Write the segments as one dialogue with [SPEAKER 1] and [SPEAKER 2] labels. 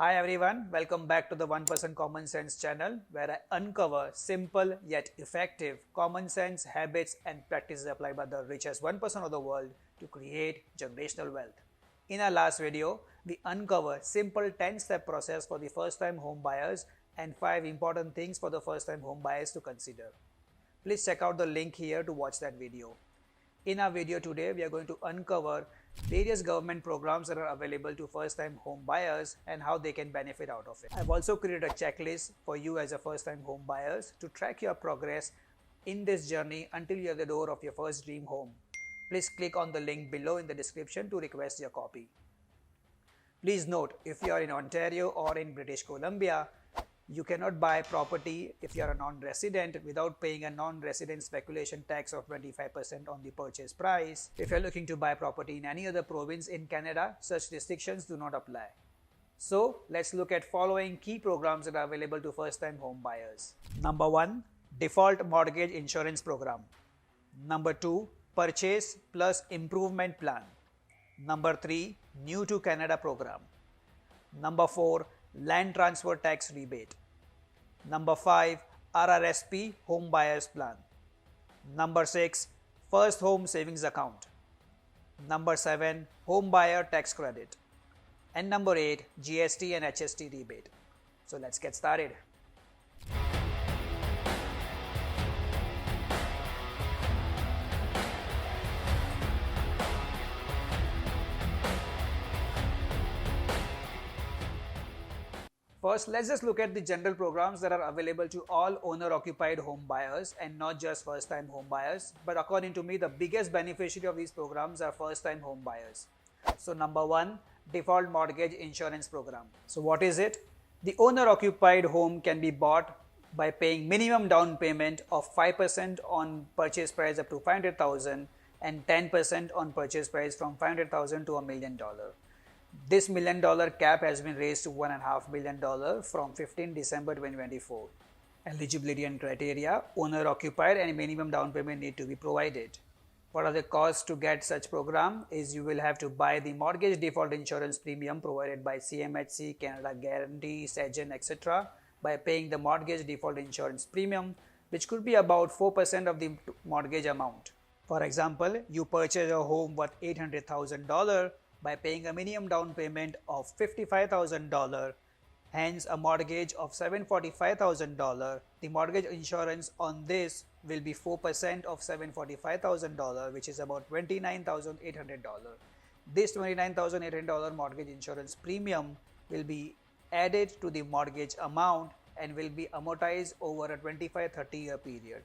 [SPEAKER 1] Hi everyone, welcome back to the 1% Common Sense channel where I uncover simple yet effective common sense habits and practices applied by the richest 1% of the world to create generational wealth. In our last video, we uncover simple 10-step process for the first-time home buyers and 5 important things for the first-time home buyers to consider. Please check out the link here to watch that video. In our video today, we are going to uncover various government programs that are available to first-time home buyers and how they can benefit out of it. I've also created a checklist for you as a first-time home buyers to track your progress in this journey until you're at the door of your first dream home. Please click on the link below in the description to request your copy. Please note, if you are in Ontario or in British Columbia, you cannot buy property if you are a non-resident without paying a non-resident speculation tax of 25% on the purchase price. If you are looking to buy property in any other province in Canada, such restrictions do not apply. So, let's look at following key programs that are available to first-time home buyers. Number 1. Default Mortgage Insurance Program. Number 2. Purchase plus Improvement Plan. Number 3. New to Canada Program. Number 4. Land Transfer Tax Rebate. Number 5. RRSP Home Buyers Plan. Number 6. First Home Savings Account. Number 7. Home Buyer Tax Credit. And number 8. GST and HST Rebate. So let's get started. First, let's just look at the general programs that are available to all owner-occupied home buyers and not just first-time home buyers. But according to me, the biggest beneficiary of these programs are first-time home buyers. So number 1, Default Mortgage Insurance Program. So what is it? The owner-occupied home can be bought by paying minimum down payment of 5% on purchase price up to $500,000 and 10% on purchase price from $500,000 to $1 million. This $1 million cap has been raised to $1.5 million from 15 December 2024. Eligibility and criteria: owner occupied and minimum down payment need to be provided. What are the costs to get such program? Is you will have to buy the mortgage default insurance premium provided by CMHC, Canada Guarantee, Sagen, etc. by paying the mortgage default insurance premium, which could be about 4% of the mortgage amount. For example, you purchase a home worth $800,000 by paying a minimum down payment of $55,000, hence a mortgage of $745,000. The mortgage insurance on this will be 4% of $745,000, which is about $29,800. This $29,800 mortgage insurance premium will be added to the mortgage amount and will be amortized over a 25-30 year period.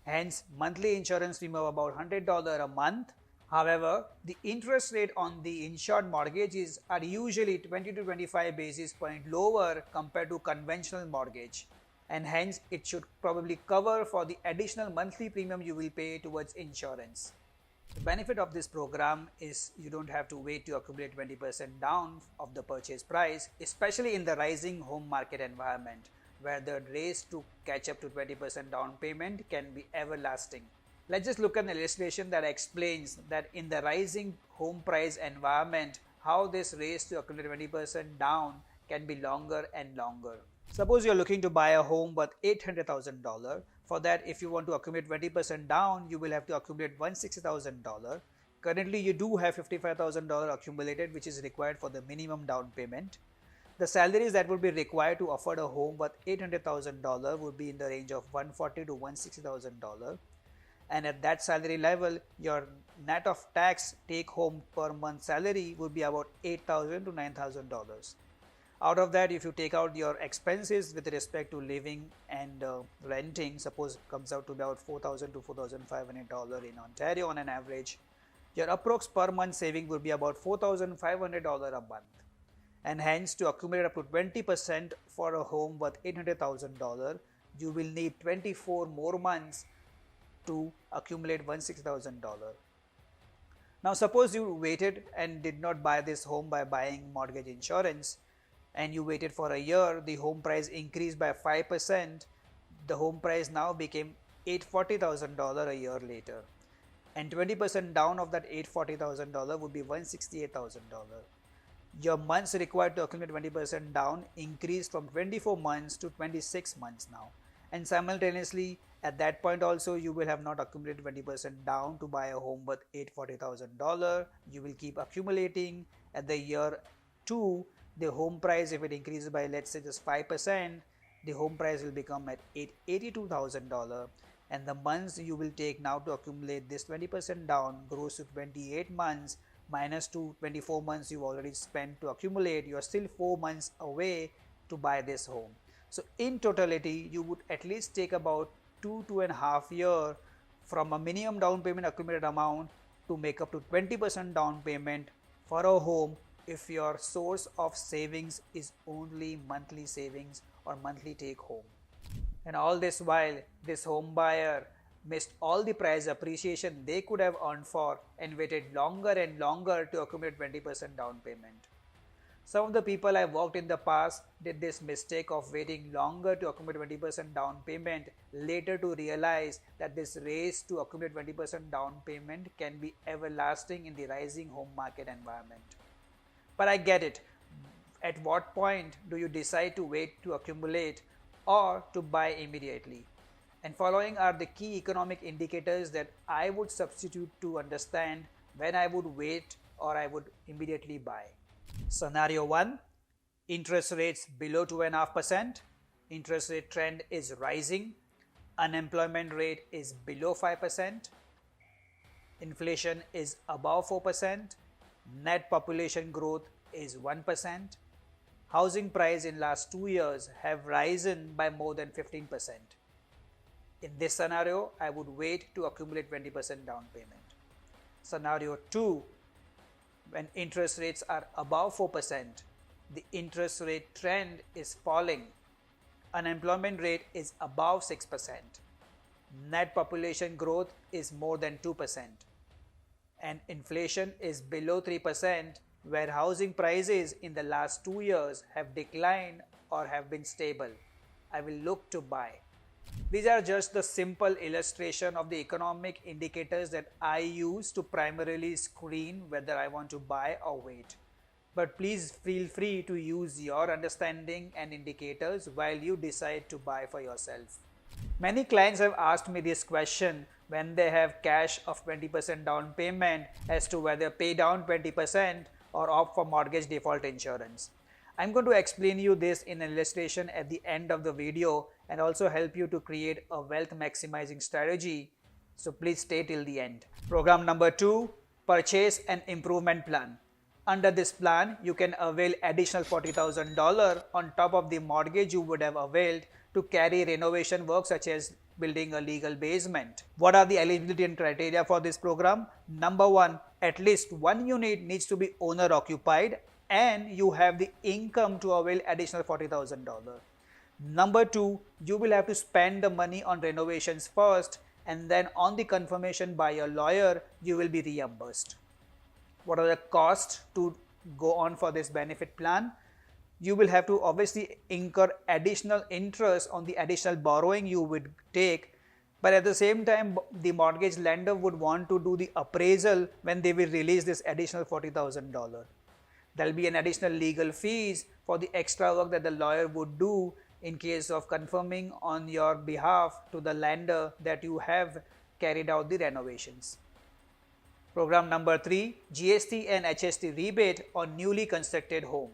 [SPEAKER 1] Hence, monthly insurance premium of about $100 a month. However, the interest rate on the insured mortgages are usually 20 to 25 basis points lower compared to conventional mortgage, and hence it should probably cover for the additional monthly premium you will pay towards insurance. The benefit of this program is you don't have to wait to accumulate 20% down of the purchase price, especially in the rising home market environment where the race to catch up to 20% down payment can be everlasting. Let's just look at an illustration that explains that in the rising home price environment, how this race to accumulate 20% down can be longer and longer. Suppose you're looking to buy a home worth $800,000. For that, if you want to accumulate 20% down, you will have to accumulate $160,000. Currently, you do have $55,000 accumulated, which is required for the minimum down payment. The salaries that would be required to afford a home worth $800,000 would be in the range of $140,000 to $160,000. And at that salary level, your net of tax take home per month salary would be about $8,000 to $9,000. Out of that, if you take out your expenses with respect to living and renting, suppose comes out to about $4,000 to $4,500 in Ontario on an average, your approx per month saving would be about $4,500 a month. And hence, to accumulate up to 20% for a home worth $800,000, you will need 24 more months to accumulate $160,000. Now suppose you waited and did not buy this home by buying mortgage insurance, and you waited for a year, the home price increased by 5%, the home price now became $840,000 a year later, and 20% down of that $840,000 would be $168,000. your months required to accumulate 20% down increased from 24 months to 26 months now. And simultaneously, at that point also, you will have not accumulated 20% down to buy a home worth $840,000. You will keep accumulating. At the year 2, the home price, if it increases by let's say just 5%, the home price will become at $882,000, and the months you will take now to accumulate this 20% down grows to 28 months minus 24 months you've already spent to accumulate. You are still 4 months away to buy this home. So in totality, you would at least take about 2.5 years from a minimum down payment accumulated amount to make up to 20% down payment for a home if your source of savings is only monthly savings or monthly take home. And all this while, this home buyer missed all the price appreciation they could have earned for and waited longer and longer to accumulate 20% down payment. Some of the people I worked in the past did this mistake of waiting longer to accumulate 20% down payment, later to realize that this race to accumulate 20% down payment can be everlasting in the rising home market environment. But I get it. At what point do you decide to wait to accumulate or to buy immediately? And following are the key economic indicators that I would substitute to understand when I would wait or I would immediately buy. Scenario 1, interest rates below 2.5%, interest rate trend is rising, unemployment rate is below 5%, inflation is above 4%, net population growth is 1%, housing price in last 2 years have risen by more than 15%. In this scenario, I would wait to accumulate 20% down payment. Scenario 2, when interest rates are above 4%, the interest rate trend is falling, unemployment rate is above 6%, net population growth is more than 2%, and inflation is below 3%, where housing prices in the last 2 years have declined or have been stable. I will look to buy. These are just the simple illustration of the economic indicators that I use to primarily screen whether I want to buy or wait. But please feel free to use your understanding and indicators while you decide to buy for yourself. Many clients have asked me this question when they have cash of 20% down payment as to whether pay down 20% or opt for mortgage default insurance. I'm going to explain you this in an illustration at the end of the video and also help you to create a wealth maximizing strategy. So please stay till the end. Program number 2, purchase an improvement plan. Under this plan, you can avail additional $40,000 on top of the mortgage you would have availed to carry renovation work such as building a legal basement. What are the eligibility and criteria for this program? Number 1, at least one unit needs to be owner occupied and you have the income to avail additional $40,000. Number 2, you will have to spend the money on renovations first and then on the confirmation by your lawyer, you will be reimbursed. What are the costs to go on for this benefit plan? You will have to obviously incur additional interest on the additional borrowing you would take, but at the same time the mortgage lender would want to do the appraisal when they will release this additional $40,000. There will be an additional legal fees for the extra work that the lawyer would do in case of confirming on your behalf to the lender that you have carried out the renovations. Program number 3, GST and HST rebate on newly constructed home.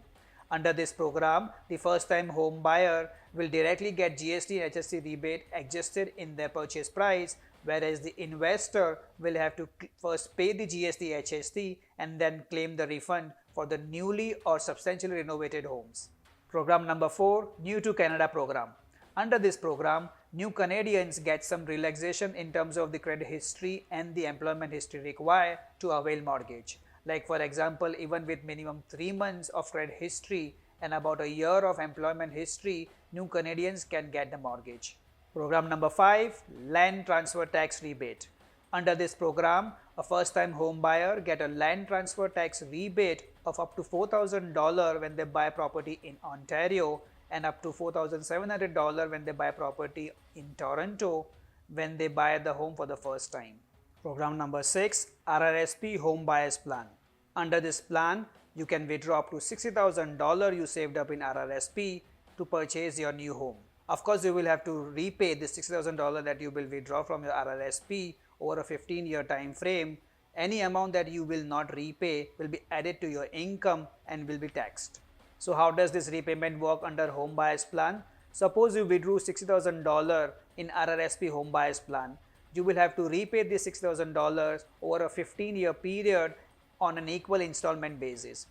[SPEAKER 1] Under this program, the first time home buyer will directly get GST and HST rebate adjusted in their purchase price, whereas the investor will have to first pay the GST HST and then claim the refund for the newly or substantially renovated homes. Program number 4, New to Canada program. Under this program, new Canadians get some relaxation in terms of the credit history and the employment history required to avail mortgage. Like for example, even with minimum 3 months of credit history and about a year of employment history, new Canadians can get the mortgage. Program number 5, Land Transfer Tax Rebate. Under this program, a first-time home buyer get a land transfer tax rebate of up to $4,000 when they buy property in Ontario and up to $4,700 when they buy property in Toronto when they buy the home for the first time. Program number 6, RRSP Home Buyers Plan. Under this plan, you can withdraw up to $60,000 you saved up in RRSP to purchase your new home. Of course, you will have to repay the $60,000 that you will withdraw from your RRSP over a 15-year time frame. Any amount that you will not repay will be added to your income and will be taxed. So how does this repayment work under home buyers plan? Suppose you withdrew $60,000 in RRSP home buyers plan. You will have to repay this $6,000 over a 15-year period on an equal installment basis.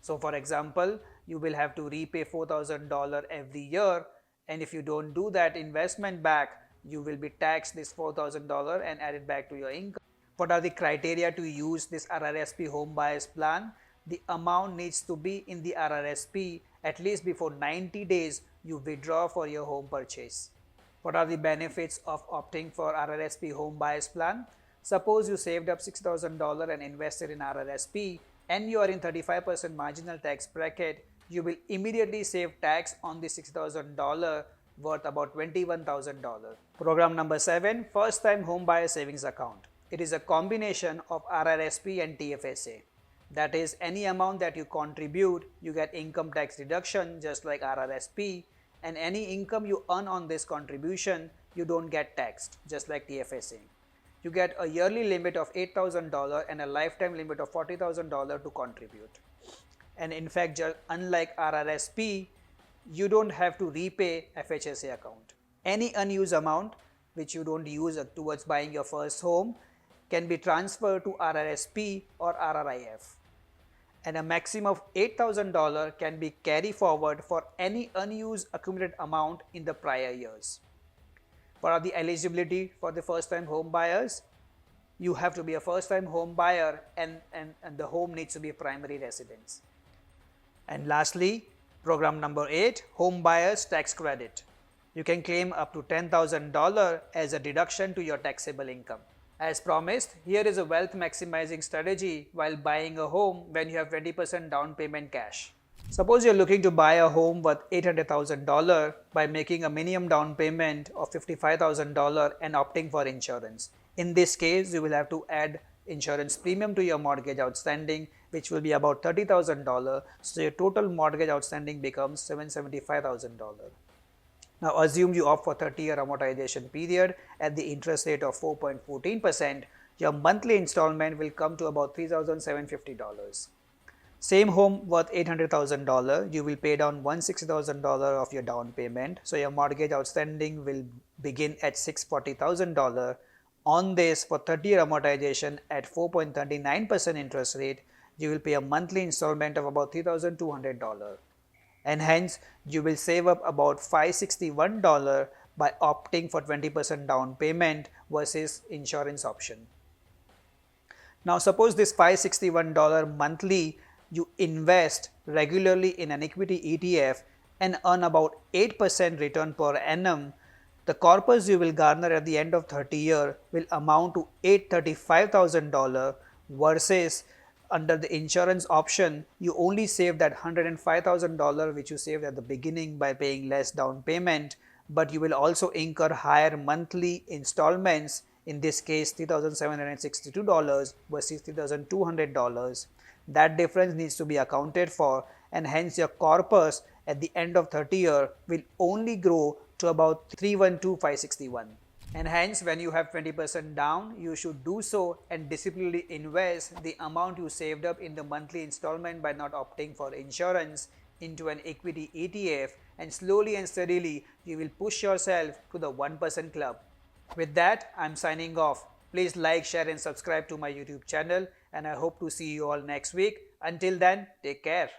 [SPEAKER 1] So for example, you will have to repay $4,000 every year, and if you don't do that investment back, you will be taxed this $4,000 and add it back to your income. What are the criteria to use this RRSP home buyers plan? The amount needs to be in the RRSP at least before 90 days you withdraw for your home purchase. What are the benefits of opting for RRSP home buyers plan? Suppose you saved up $6,000 and invested in RRSP and you are in 35% marginal tax bracket, you will immediately save tax on the $6,000 worth about $21,000. Program number 7, first time home buyer savings account. It is a combination of RRSP and TFSA. That is, any amount that you contribute, you get income tax deduction just like RRSP, and any income you earn on this contribution, you don't get taxed just like TFSA. You get a yearly limit of $8,000 and a lifetime limit of $40,000 to contribute. And in fact, unlike RRSP, you don't have to repay FHSA account. Any unused amount which you don't use towards buying your first home can be transferred to RRSP or RRIF. And a maximum of $8,000 can be carried forward for any unused accumulated amount in the prior years. What are the eligibility for the first time home buyers? You have to be a first time home buyer and the home needs to be a primary residence. And lastly, program number 8, home buyers tax credit. You can claim up to $10,000 as a deduction to your taxable income. As promised, here is a wealth maximizing strategy while buying a home when you have 20% down payment cash. Suppose you are looking to buy a home worth $800,000 by making a minimum down payment of $55,000 and opting for insurance. In this case, you will have to add insurance premium to your mortgage outstanding, which will be about $30,000. So your total mortgage outstanding becomes $775,000. Now assume you opt for 30-year amortization period at the interest rate of 4.14%, your monthly installment will come to about $3,750. Same home worth $800,000, you will pay down $160,000 of your down payment, so your mortgage outstanding will begin at $640,000. On this, for 30-year amortization at 4.39% interest rate, you will pay a monthly installment of about $3,200. And hence you will save up about $561 by opting for 20% down payment versus insurance option. Now suppose this $561 monthly you invest regularly in an equity ETF and earn about 8% return per annum, the corpus you will garner at the end of 30 years will amount to $835,000 versus under the insurance option, you only save that $105,000 which you saved at the beginning by paying less down payment, but you will also incur higher monthly installments, in this case $3,762 versus $3,200. That difference needs to be accounted for, and hence your corpus at the end of 30 years will only grow to about $312,561. And hence when you have 20% down, you should do so and disciplinedly invest the amount you saved up in the monthly installment by not opting for insurance into an equity ETF, and slowly and steadily you will push yourself to the 1% club. With that, I am signing off. Please like, share and subscribe to my YouTube channel, and I hope to see you all next week. Until then, take care.